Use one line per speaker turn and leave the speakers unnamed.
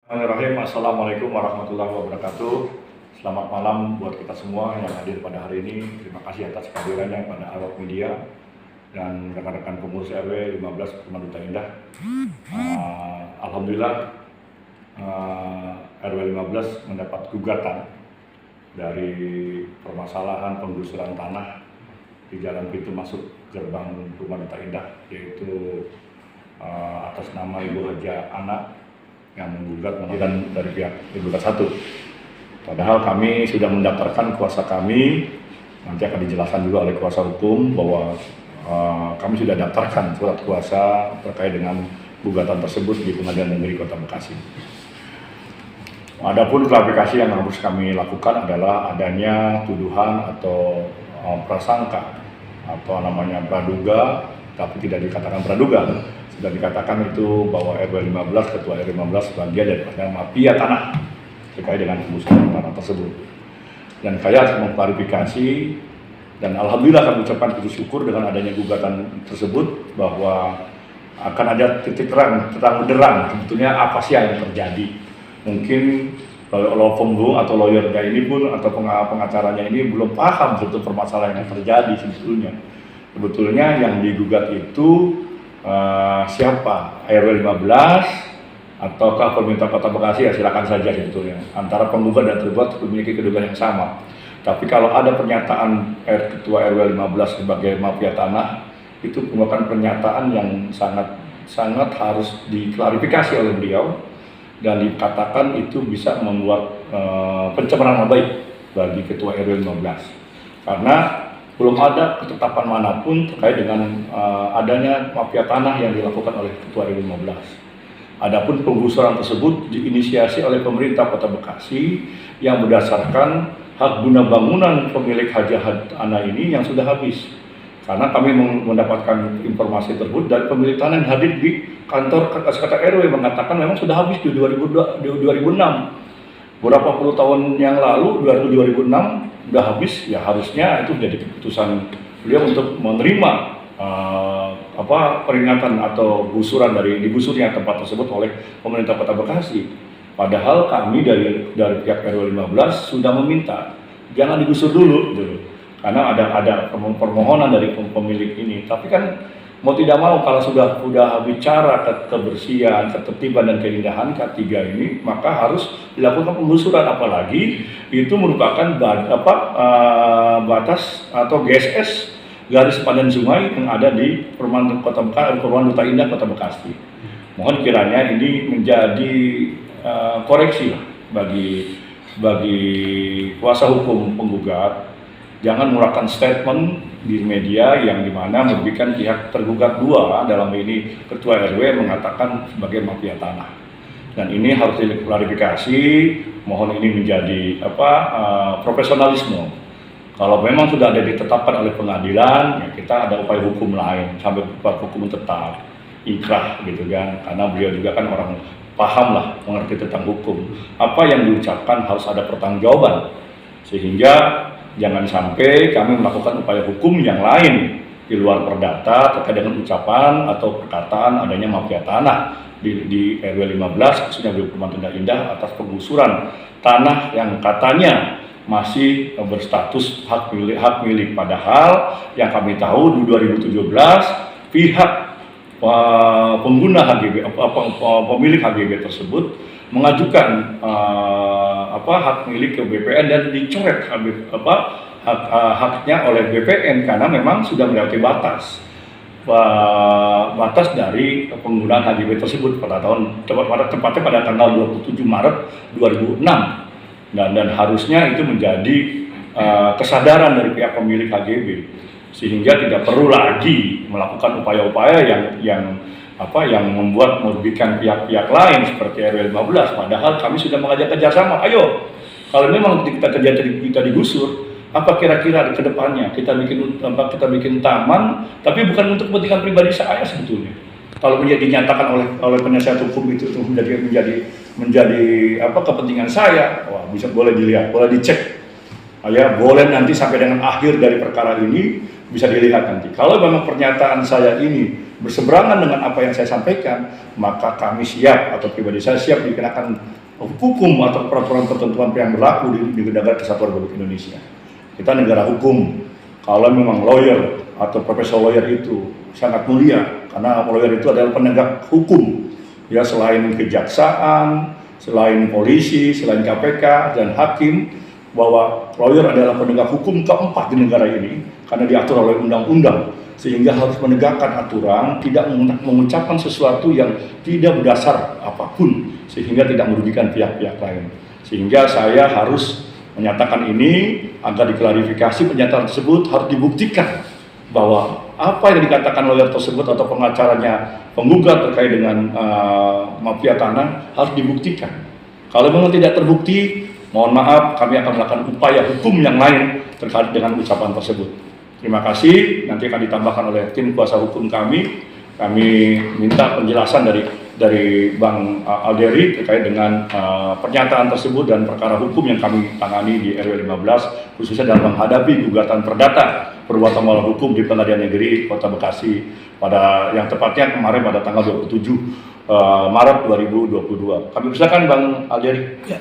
Bismillahirrahmanirrahim. Assalamualaikum warahmatullahi wabarakatuh. Selamat malam buat kita semua yang hadir pada hari ini. Terima kasih atas kehadirannya pada awak media dan rekan-rekan pengurus RW 15 Perumahan Duta Indah. Alhamdulillah RW 15 mendapat gugatan dari permasalahan penggusuran tanah di jalan pintu masuk gerbang Perumahan Duta Indah, yaitu atas nama Ibu Haja Ana yang menggugat dan dari pihak tergugat satu. Padahal kami sudah mendaftarkan kuasa kami, nanti akan dijelaskan juga oleh kuasa hukum bahwa kami sudah daftarkan surat kuasa terkait dengan gugatan tersebut di Pengadilan Negeri Kota Bekasi. Adapun klarifikasi yang harus kami lakukan adalah adanya tuduhan atau prasangka atau namanya praduga, tapi tidak dikatakan praduga. Sudah dikatakan itu bahwa RW 15, Ketua RW 15 bagian dari mafia tanah terkait dengan penggusuran tanah tersebut. Dan saya harus mengklarifikasi, dan alhamdulillah kami ucapkan puji syukur dengan adanya gugatan tersebut bahwa akan ada titik terang benderang sebetulnya apa sih yang terjadi. Mungkin law firm atau lawyernya ini pun atau pengacaranya ini belum paham betul permasalahan yang terjadi sebetulnya. Sebetulnya yang digugat itu siapa? RW 15 ataukah pemerintah Kota Bekasi? Ya silakan saja sebetulnya. Antara penggugat dan tergugat memiliki kedudukan yang sama. Tapi kalau ada pernyataan Ketua RW 15 sebagai mafia tanah, itu merupakan pernyataan yang sangat harus diklarifikasi oleh beliau dan dikatakan itu bisa membuat pencemaran nama baik bagi Ketua RW 15. Karena belum ada ketetapan manapun terkait dengan adanya mafia tanah yang dilakukan oleh Ketua RW 15. Adapun penggusuran tersebut diinisiasi oleh pemerintah Kota Bekasi yang berdasarkan hak guna bangunan pemilik Haja Ana ini yang sudah habis. Karena kami mendapatkan informasi tersebut dari pemilik tanah yang hadir di kantor sekretariat RW mengatakan memang sudah habis di 2006. Beberapa puluh tahun yang lalu, 2006 sudah habis, ya harusnya itu menjadi keputusan beliau untuk menerima peringatan atau digusurnya tempat tersebut oleh pemerintah Kota Bekasi. Padahal kami dari pihak RW 15 sudah meminta jangan digusur dulu gitu. Karena ada permohonan dari pemilik ini. Tapi kan mau tidak mau kalau sudah bicara kebersihan, ketertiban dan keindahan K3 ini, maka harus dilakukan penggusuran, apalagi itu merupakan batas atau GSS garis padan sungai yang ada di Perumahan Duta Indah Kota Bekasi. Mohon kiranya ini menjadi koreksi lah bagi kuasa hukum penggugat. Jangan mengeluarkan statement di media yang dimana merugikan pihak tergugat dua, dalam ini Ketua RW mengatakan sebagai mafia tanah. Dan ini harus diklarifikasi, mohon ini menjadi profesionalisme. Kalau memang sudah ada ditetapkan oleh pengadilan, ya kita ada upaya hukum lain sampai hukum tetap ikrah gitu kan, karena beliau juga kan orang paham lah, mengerti tentang hukum. Apa yang diucapkan harus ada pertanggungjawaban, sehingga jangan sampai kami melakukan upaya hukum yang lain di luar perdata terkait dengan ucapan atau perkataan adanya mafia tanah di RW 15 khususnya di Perumahan Duta Indah atas penggusuran tanah yang katanya masih berstatus hak milik. Padahal yang kami tahu di 2017 pihak pengguna HGB pemilik HGB tersebut mengajukan hak milik ke BPN dan dicoret haknya oleh BPN karena memang sudah melewati batas dari penggunaan HGB tersebut tepatnya pada tanggal 27 Maret 2006 dan harusnya itu menjadi kesadaran dari pihak pemilik HGB sehingga tidak perlu lagi melakukan upaya-upaya yang membuat merugikan pihak-pihak lain seperti RW 15. Padahal kami sudah mengajak kerjasama. Ayo, kalau memang kita digusur, apa kira-kira ke depannya kita bikin taman, tapi bukan untuk kepentingan pribadi saya sebetulnya. Kalau dinyatakan oleh penasihat hukum itu menjadi kepentingan saya, wah boleh dilihat, boleh dicek. Ya, boleh nanti sampai dengan akhir dari perkara ini bisa dilihat nanti. Kalau memang pernyataan saya ini berseberangan dengan apa yang saya sampaikan, maka kami siap atau pribadi saya siap dikenakan hukum atau peraturan ketentuan yang berlaku di negara Kesatuan Republik Indonesia. Kita negara hukum. Kalau memang lawyer atau profesor lawyer itu sangat mulia, karena lawyer itu adalah penegak hukum. Ya, selain kejaksaan, selain polisi, selain KPK dan hakim, bahwa lawyer adalah penegak hukum keempat di negara ini karena diatur oleh undang-undang, sehingga harus menegakkan aturan, tidak mengucapkan sesuatu yang tidak berdasar apapun sehingga tidak merugikan pihak-pihak lain. Sehingga saya harus menyatakan ini agar diklarifikasi pernyataan tersebut harus dibuktikan bahwa apa yang dikatakan lawyer tersebut atau pengacaranya penggugat terkait dengan mafia tanah harus dibuktikan. Kalau memang tidak terbukti, mohon maaf, kami akan melakukan upaya hukum yang lain terkait dengan ucapan tersebut. Terima kasih, nanti akan ditambahkan oleh tim kuasa hukum kami. Kami minta penjelasan dari Bang Alderi terkait dengan pernyataan tersebut dan perkara hukum yang kami tangani di RW 15, khususnya dalam menghadapi gugatan perdata perbuatan melawan hukum di Pengadilan Negeri Kota Bekasi pada yang tepatnya kemarin pada tanggal 27 Maret 2022. Kami persilakan Bang Alderi.
Ya.